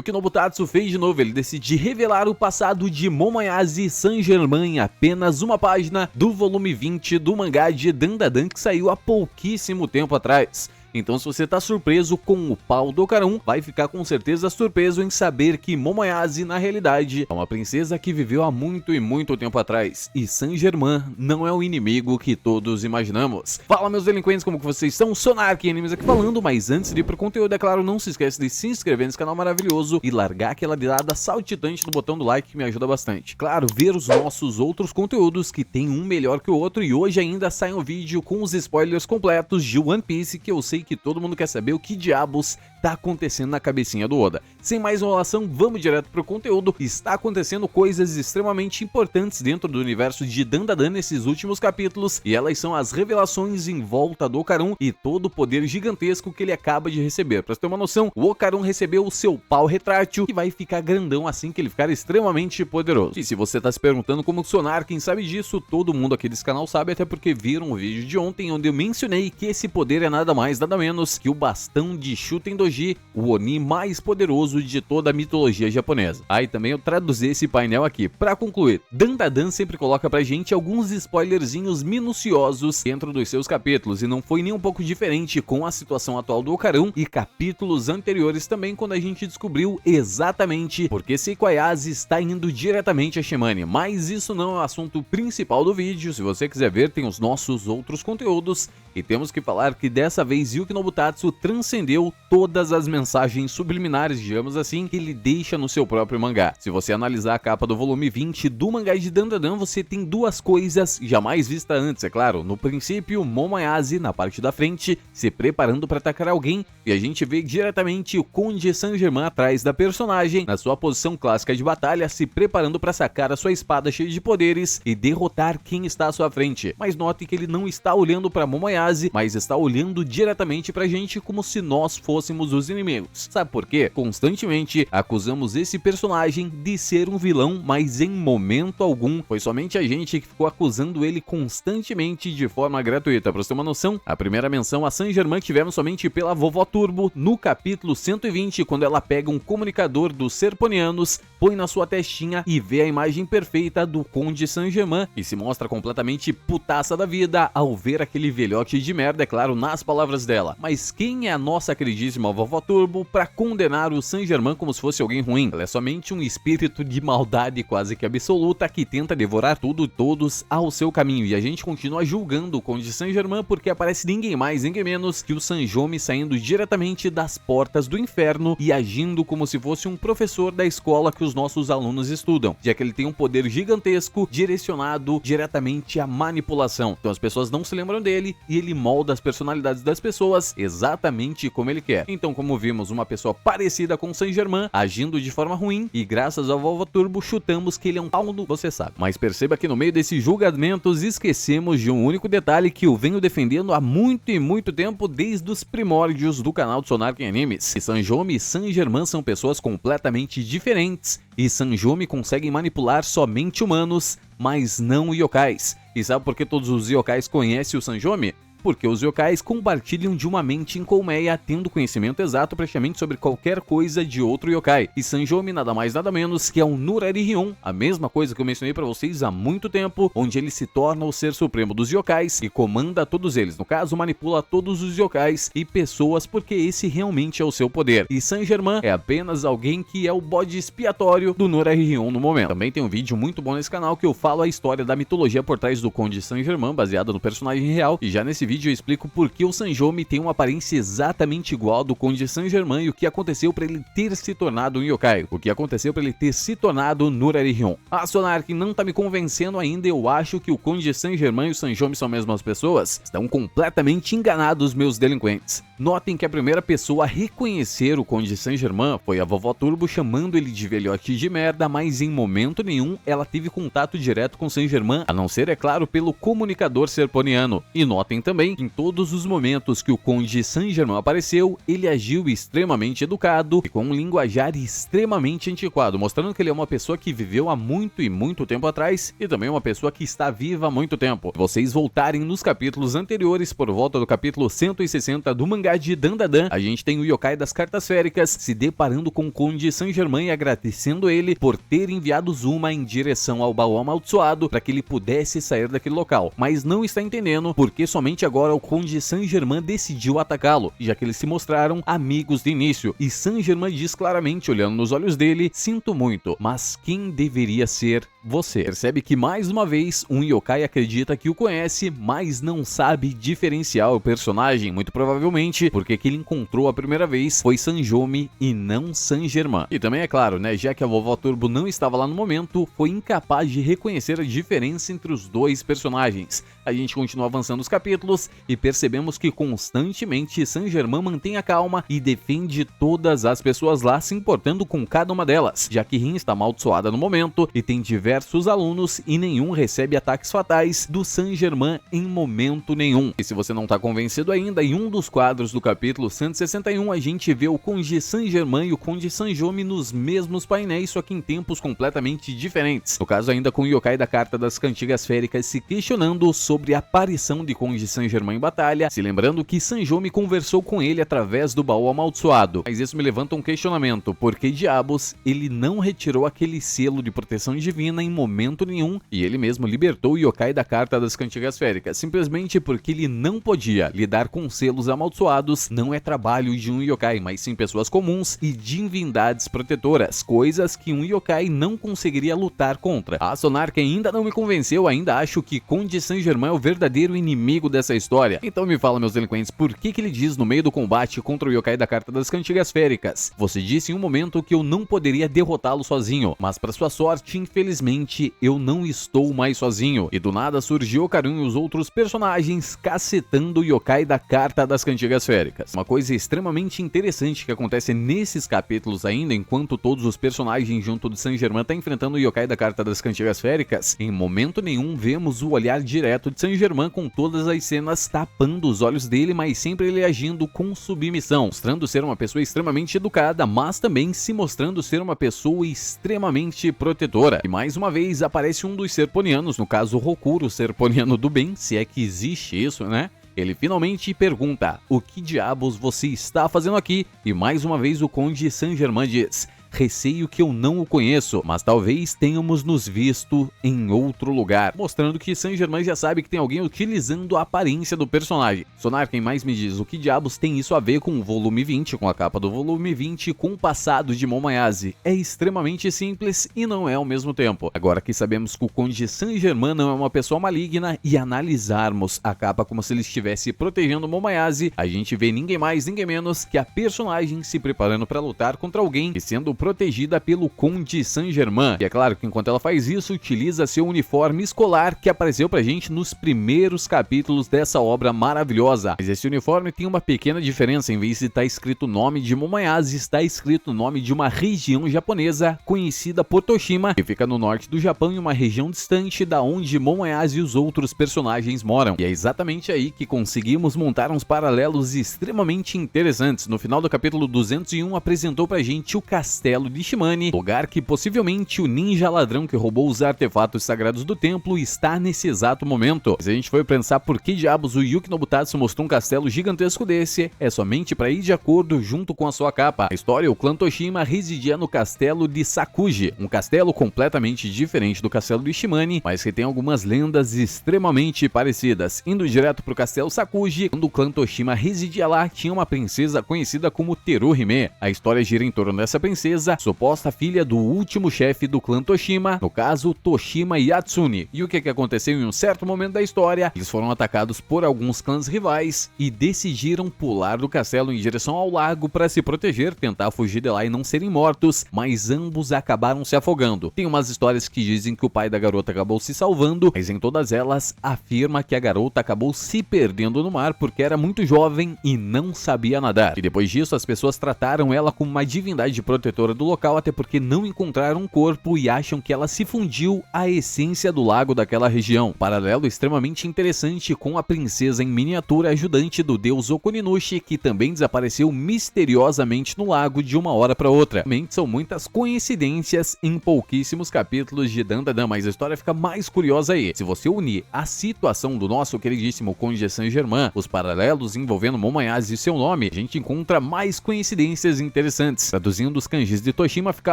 O que Nobutatsu fez de novo, ele decidiu revelar o passado de Momoyase Saint-Germain em apenas uma página do volume 20 do mangá de Dandadan que saiu há pouquíssimo tempo atrás. Então se você tá surpreso com o pau do Okarun, vai ficar com certeza surpreso em saber que Momoyase na realidade é uma princesa que viveu há muito e muito tempo atrás, e Saint-Germain não é o inimigo que todos imaginamos. Fala meus delinquentes, como que vocês estão? Sonark Animes aqui falando, mas antes de ir pro conteúdo, é claro, não se esquece de se inscrever nesse canal maravilhoso e largar aquela dedada saltitante no botão do like que me ajuda bastante. Claro, ver os nossos outros conteúdos que tem um melhor que o outro, e hoje ainda sai um vídeo com os spoilers completos de One Piece que eu sei que todo mundo quer saber o que diabos tá acontecendo na cabecinha do Oda. Sem mais enrolação, vamos direto pro conteúdo. Está acontecendo coisas extremamente importantes dentro do universo de Dandadan nesses últimos capítulos, e elas são as revelações em volta do Okarun e todo o poder gigantesco que ele acaba de receber. Pra você ter uma noção, o Okarun recebeu o seu pau retrátil, que vai ficar grandão assim que ele ficar extremamente poderoso. E se você tá se perguntando como funcionar, quem sabe disso, todo mundo aqui desse canal sabe, até porque viram o vídeo de ontem onde eu mencionei que esse poder é nada mais, nada menos que o bastão de Shuten Doji, o Oni mais poderoso de toda a mitologia japonesa. E também eu traduzi esse painel aqui. Pra concluir, Dandadan sempre coloca pra gente alguns spoilerzinhos minuciosos dentro dos seus capítulos, e não foi nem um pouco diferente com a situação atual do Okarun e capítulos anteriores também, quando a gente descobriu exatamente porque Seiko Ayase está indo diretamente a Shimane. Mas isso não é o assunto principal do vídeo. Se você quiser ver, tem os nossos outros conteúdos, e temos que falar que dessa vez Yuki Nobutatsu transcendeu todas as mensagens subliminares, digamos assim, que ele deixa no seu próprio mangá. Se você analisar a capa do volume 20 do mangá de Dandadan, você tem duas coisas jamais vistas antes, é claro. No princípio, Momoyase, na parte da frente, se preparando para atacar alguém, e a gente vê diretamente o Conde Saint-Germain atrás da personagem, na sua posição clássica de batalha, se preparando para sacar a sua espada cheia de poderes e derrotar quem está à sua frente. Mas note que ele não está olhando para Momoyase, mas está olhando diretamente pra gente como se nós fôssemos os inimigos. Sabe por quê? Constantemente acusamos esse personagem de ser um vilão, mas em momento algum foi somente a gente que ficou acusando ele constantemente de forma gratuita. Pra você ter uma noção, a primeira menção a Saint-Germain tivemos somente pela Vovó Turbo no capítulo 120, quando ela pega um comunicador dos Serponianos, põe na sua testinha e vê a imagem perfeita do Conde Saint-Germain, e se mostra completamente putaça da vida ao ver aquele velhote de merda, é claro, nas palavras dela. Mas quem é a nossa queridíssima Vovó Turbo pra condenar o Saint-Germain como se fosse alguém ruim? Ela é somente um espírito de maldade quase que absoluta que tenta devorar tudo e todos ao seu caminho, e a gente continua julgando o Conde Saint-Germain porque aparece ninguém mais, ninguém menos que o Sanjomi saindo diretamente das portas do inferno e agindo como se fosse um professor da escola que os nossos alunos estudam, já que ele tem um poder gigantesco direcionado diretamente à manipulação. Então as pessoas não se lembram dele e ele molda as personalidades das pessoas exatamente como ele quer. Então, como vimos, uma pessoa parecida com Saint-Germain agindo de forma ruim, e graças ao Vovó Turbo chutamos que ele é um pau no você sabe. Mas perceba que no meio desses julgamentos esquecemos de um único detalhe que eu venho defendendo há muito e muito tempo, desde os primórdios do canal do Sonark Animes. Que Sanjomi e Saint-Germain são pessoas completamente diferentes, e Sanjomi consegue manipular somente humanos, mas não yokais. E sabe por que todos os yokais conhecem o Sanjomi? Porque os yokais compartilham de uma mente em colmeia, tendo conhecimento exato praticamente sobre qualquer coisa de outro yokai. E Sanjomi nada mais nada menos que é um Nurari-Hyun, a mesma coisa que eu mencionei pra vocês há muito tempo, onde ele se torna o ser supremo dos yokais e comanda todos eles. No caso, manipula todos os yokais e pessoas, porque esse realmente é o seu poder. E Saint-Germain é apenas alguém que é o bode expiatório do Nurari-Hyun no momento. Também tem um vídeo muito bom nesse canal que eu falo a história da mitologia por trás do Conde Saint-Germain, baseada no personagem real, e já nesse vídeo eu explico por que o Sanjomi tem uma aparência exatamente igual ao do Conde Saint-Germain e o que aconteceu para ele ter se tornado um yokai, o que aconteceu para ele ter se tornado Nurari-Hyun. A Sonark não tá me convencendo ainda, eu acho que o Conde Saint-Germain e o Sanjomi são as mesmas pessoas. Estão completamente enganados, meus delinquentes. Notem que a primeira pessoa a reconhecer o Conde Saint-Germain foi a Vovó Turbo, chamando ele de velhote de merda, mas em momento nenhum ela teve contato direto com Saint-Germain, a não ser, é claro, pelo comunicador serponiano. E notem também também, em todos os momentos que o Conde Saint-Germain apareceu, ele agiu extremamente educado e com um linguajar extremamente antiquado, mostrando que ele é uma pessoa que viveu há muito e muito tempo atrás e também uma pessoa que está viva há muito tempo. Se vocês voltarem nos capítulos anteriores, por volta do capítulo 160 do mangá de Dandadan, a gente tem o yokai das cartas féricas se deparando com o Conde Saint-Germain e agradecendo ele por ter enviado Zuma em direção ao baú amaldiçoado para que ele pudesse sair daquele local, mas não está entendendo porque somente agora o Conde Saint-Germain decidiu atacá-lo, já que eles se mostraram amigos de início, e Saint-Germain diz claramente, olhando nos olhos dele: sinto muito, mas quem deveria ser você? Percebe que mais uma vez um yokai acredita que o conhece, mas não sabe diferenciar o personagem, muito provavelmente porque quem ele encontrou a primeira vez foi Sanjomi e não Saint-Germain. E também é claro, né, já que a vovó Turbo não estava lá no momento, foi incapaz de reconhecer a diferença entre os dois personagens. A gente continua avançando os capítulos e percebemos que constantemente Saint-Germain mantém a calma e defende todas as pessoas lá, se importando com cada uma delas, já que Rin está amaldiçoada no momento e tem diversos alunos e nenhum recebe ataques fatais do Saint-Germain em momento nenhum. E se você não está convencido ainda, em um dos quadros do capítulo 161 a gente vê o Conde Saint-Germain e o Conde Sanjomi nos mesmos painéis, só que em tempos completamente diferentes. No caso ainda com o yokai da carta das cantigas féricas se questionando sobre a aparição de Conde Saint-Germain em batalha, se lembrando que Sanjomi conversou com ele através do baú amaldiçoado. Mas isso me levanta um questionamento: por que diabos ele não retirou aquele selo de proteção divina em momento nenhum e ele mesmo libertou o yokai da carta das cantigas féricas? Simplesmente porque ele não podia lidar com selos amaldiçoados. Não é trabalho de um yokai, mas sim pessoas comuns e divindades protetoras, coisas que um yokai não conseguiria lutar contra. A Sonarca ainda não me convenceu, ainda acho que Conde Saint-Germain é o verdadeiro inimigo dessa história. Então me fala, meus delinquentes, por que ele diz no meio do combate contra o yokai da carta das cantigas féricas: você disse em um momento que eu não poderia derrotá-lo sozinho, mas para sua sorte, infelizmente, eu não estou mais sozinho. E do nada surgiu Okarun e os outros personagens cacetando o yokai da carta das cantigas féricas. Uma coisa extremamente interessante que acontece nesses capítulos ainda, enquanto todos os personagens junto de Saint-Germain tá enfrentando o yokai da carta das cantigas féricas, em momento nenhum vemos o olhar direto de Saint-Germain, com todas as cenas tapando os olhos dele, mas sempre ele agindo com submissão, mostrando ser uma pessoa extremamente educada, mas também se mostrando ser uma pessoa extremamente protetora. E mais uma vez aparece um dos serponianos, no caso Rokuro, o serponiano do bem, se é que existe isso, né? Ele finalmente pergunta: o que diabos você está fazendo aqui? E mais uma vez o Conde Saint-Germain diz: receio que eu não o conheço, mas talvez tenhamos nos visto em outro lugar, mostrando que Saint-Germain já sabe que tem alguém utilizando a aparência do personagem. Sonar, quem mais me diz, o que diabos tem isso a ver com o volume 20, com a capa do volume 20, com o passado de Momoyase? É extremamente simples e não é ao mesmo tempo. Agora que sabemos que o Conde Saint-Germain não é uma pessoa maligna e analisarmos a capa como se ele estivesse protegendo Momoyase, a gente vê ninguém mais, ninguém menos que a personagem se preparando para lutar contra alguém e sendo protegida pelo Conde Saint-Germain. E é claro que enquanto ela faz isso, utiliza seu uniforme escolar que apareceu pra gente nos primeiros capítulos dessa obra maravilhosa. Mas esse uniforme tem uma pequena diferença: em vez de estar escrito o nome de Momoyase, está escrito o nome de uma região japonesa conhecida por Toshima, que fica no norte do Japão, em uma região distante da onde Momoyase e os outros personagens moram. E é exatamente aí que conseguimos montar uns paralelos extremamente interessantes. No final do capítulo 201 apresentou pra gente o castelo de Shimane, lugar que possivelmente o ninja ladrão que roubou os artefatos sagrados do templo está nesse exato momento. Mas a gente foi pensar por que diabos o Yuki Nobutatsu mostrou um castelo gigantesco desse, é somente para ir de acordo junto com a sua capa. A história, o clã Toshima residia no castelo de Sakuji, um castelo completamente diferente do castelo de Shimane, mas que tem algumas lendas extremamente parecidas. Indo direto pro castelo Sakuji, quando o clã Toshima residia lá, tinha uma princesa conhecida como Teruhime. A história gira em torno dessa princesa, suposta filha do último chefe do clã Toshima, no caso Toshima Yatsune. E o que aconteceu em um certo momento da história? Eles foram atacados por alguns clãs rivais e decidiram pular do castelo em direção ao lago para se proteger, tentar fugir de lá e não serem mortos, mas ambos acabaram se afogando. Tem umas histórias que dizem que o pai da garota acabou se salvando, mas em todas elas afirma que a garota acabou se perdendo no mar porque era muito jovem e não sabia nadar. E depois disso as pessoas trataram ela como uma divindade protetora moradora do local, até porque não encontraram um corpo e acham que ela se fundiu à essência do lago daquela região. Paralelo extremamente interessante com a princesa em miniatura ajudante do deus Okuninushi, que também desapareceu misteriosamente no lago de uma hora para outra. Realmente são muitas coincidências em pouquíssimos capítulos de Dandadan, mas a história fica mais curiosa aí. Se você unir a situação do nosso queridíssimo Conde Saint-Germain, os paralelos envolvendo Momoyase e seu nome, a gente encontra mais coincidências interessantes. Traduzindo os kanjis de Toshima, fica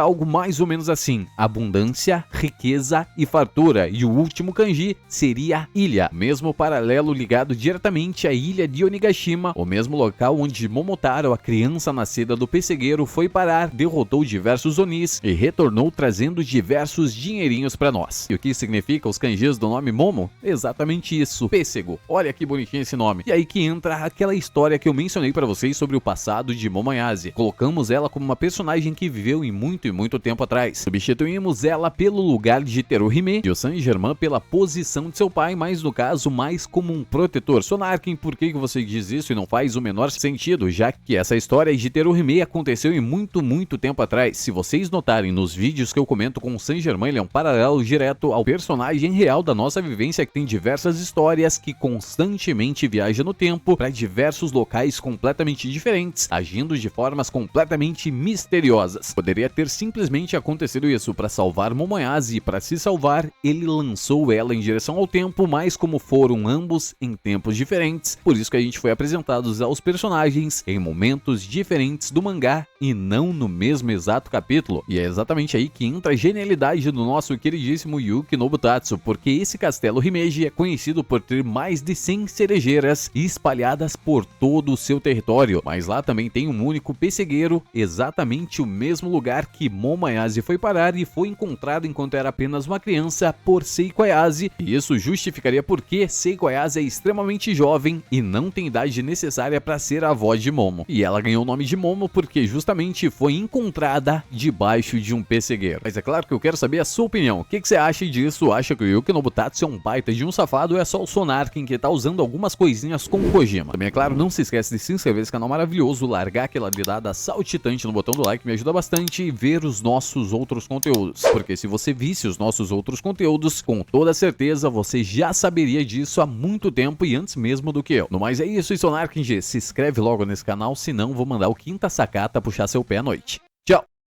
algo mais ou menos assim: abundância, riqueza e fartura, e o último kanji seria ilha, mesmo paralelo ligado diretamente à ilha de Onigashima, o mesmo local onde Momotaro, a criança nascida do pessegueiro, foi parar, derrotou diversos Onis e retornou trazendo diversos dinheirinhos para nós. E o que significa os kanjis do nome Momo? Exatamente isso, pêssego. Olha que bonitinho esse nome. E aí que entra aquela história que eu mencionei para vocês sobre o passado de Momoyase. Colocamos ela como uma personagem que viveu em muito tempo atrás. Substituímos ela pelo lugar de Teruhime e o Saint-Germain pela posição de seu pai, mas no caso mais como um protetor. Sonarken, por que você diz isso e não faz o menor sentido, já que essa história de Teruhime aconteceu em muito tempo atrás. Se vocês notarem nos vídeos que eu comento com o Saint-Germain, ele é um paralelo direto ao personagem real da nossa vivência, que tem diversas histórias, que constantemente viaja no tempo para diversos locais completamente diferentes, agindo de formas completamente misteriosas. Poderia ter simplesmente acontecido isso para salvar Momoyase, e para se salvar, ele lançou ela em direção ao tempo, mas como foram ambos em tempos diferentes, por isso que a gente foi apresentados aos personagens em momentos diferentes do mangá e não no mesmo exato capítulo. E é exatamente aí que entra a genialidade do nosso queridíssimo Yuki Nobutatsu, porque esse castelo Himeji é conhecido por ter mais de 100 cerejeiras espalhadas por todo o seu território, mas lá também tem um único pessegueiro, exatamente o mesmo lugar que Momoyase foi parar e foi encontrado enquanto era apenas uma criança por Seiko Ayase, e isso justificaria porque Seiko Ayase é extremamente jovem e não tem idade necessária para ser a avó de Momo. E ela ganhou o nome de Momo porque justamente foi encontrada debaixo de um pessegueiro. Mas é claro que eu quero saber a sua opinião. O que você acha disso? Acha que o Yuki Nobutatsu é um baita de um safado ou é só o Sonarken que tá usando algumas coisinhas com o Kojima? Também é claro, não se esquece de se inscrever nesse canal maravilhoso, largar aquela dedada saltitante no botão do like, me ajuda bastante, e ver os nossos outros conteúdos. Porque se você visse os nossos outros conteúdos, com toda certeza você já saberia disso há muito tempo e antes mesmo do que eu. No mais é isso, e Sonarken G, se inscreve logo nesse canal, senão vou mandar o Quinta Sakata puxar seu pé à noite.